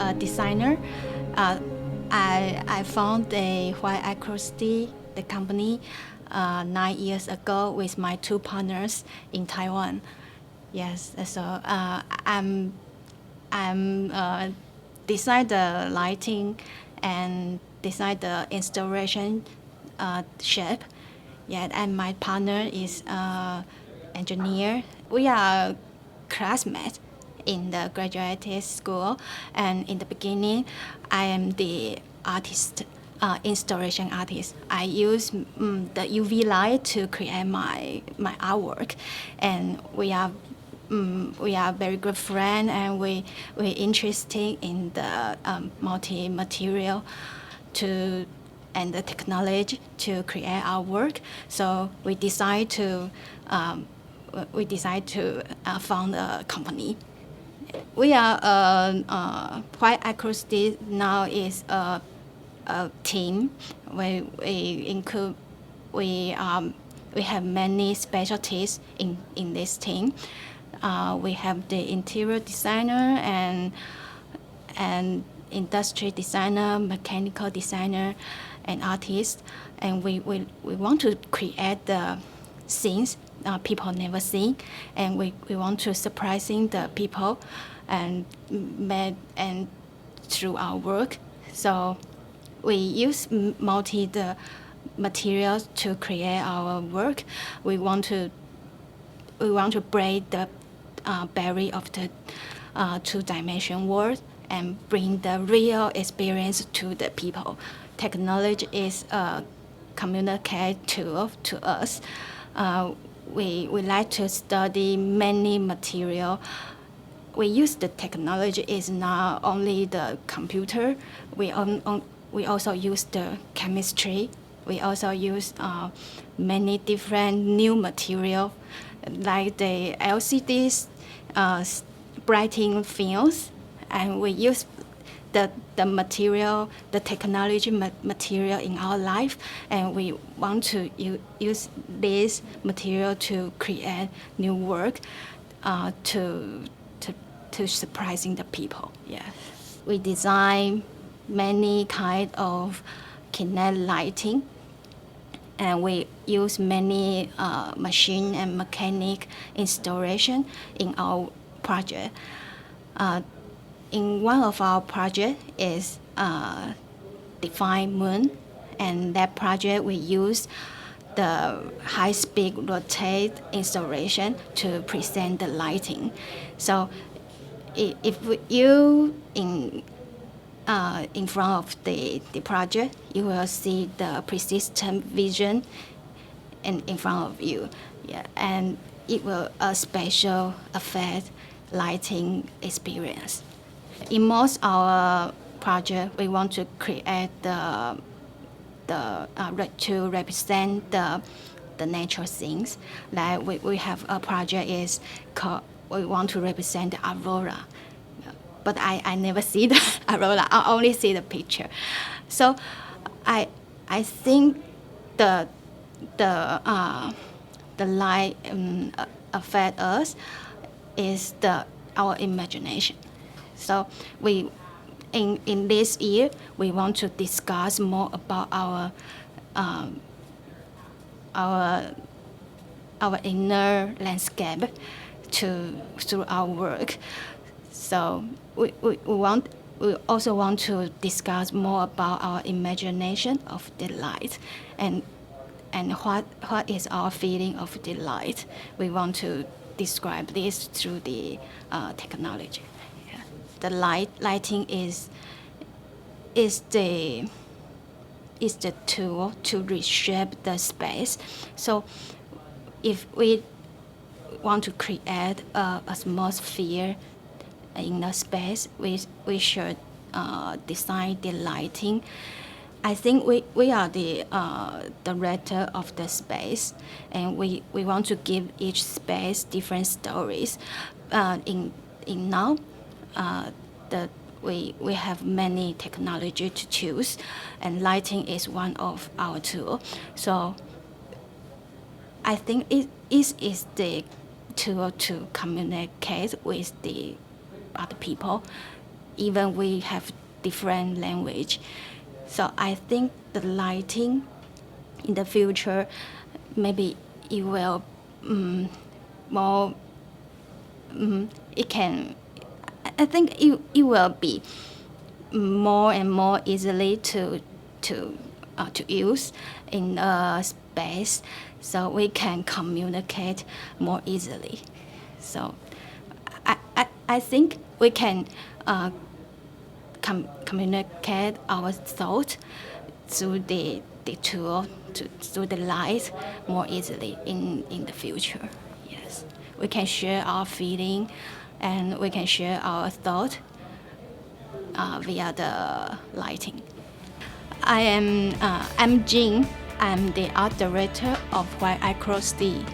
a designer. I found the WhyIxD, the company, 9 years ago with my 2 partners in Taiwan. Yes, so I'm design the lighting and design the installation shape. Yeah, and my partner is engineer. We are classmates in the graduate school, and in the beginning, I am the artist, installation artist. I use the UV light to create my artwork, and we are very good friends, and we interested in the multi-material and the technology to create our work. So we decide to found a company. We are WhyIxD now is a team where we have many specialties in this team. We have the interior designer and industry designer, mechanical designer, and artist, and we want to create the things people never seen, and we want to surprising the people and through our work. So we use the materials to create our work. We want to break the barrier of the two-dimension world and bring the real experience to the people. Technology is a communicate tool to us. We like to study many material. We use the technology is not only the computer. We also use the chemistry. We also use many different new material, like the LCDs, brightening films, and we use the material, the technology material in our life, and we want to use this material to create new work, to surprising the people. Yeah, we design many kind of kinetic lighting, and we use many machine and mechanic installation in our project. In one of our projects is Define Moon, and that project we use the high-speed rotate installation to present the lighting. So if you in front of the project, you will see the persistent vision in front of you. Yeah, and it will a special effect lighting experience. In most our project, we want to create to represent the natural things. Like we have a project is called, we want to represent the aurora, but I never see the aurora. I only see the picture. So I think the light affect us is our imagination. So we in this year we want to discuss more about our inner landscape through our work. So we also want to discuss more about our imagination of the light and what is our feeling of the light. We want to describe this through the technology. Yeah. The lighting is the tool to reshape the space. So if we want to create an atmosphere in the space, we should design the lighting. I think we are the director of the space, and we want to give each space different stories. In now, we have many technology to choose, and lighting is one of our tools. So I think it is the tool to communicate with the other people. even we have different language. So I think the lighting in the future, maybe it will more, it can, I think it will be more and more easily to use in space, so we can communicate more easily. So I think we can communicate our thought through the tool, through the light more easily in the future. Yes, we can share our feeling and we can share our thought via the lighting. I'm Jing. I'm the art director of WhyIxD.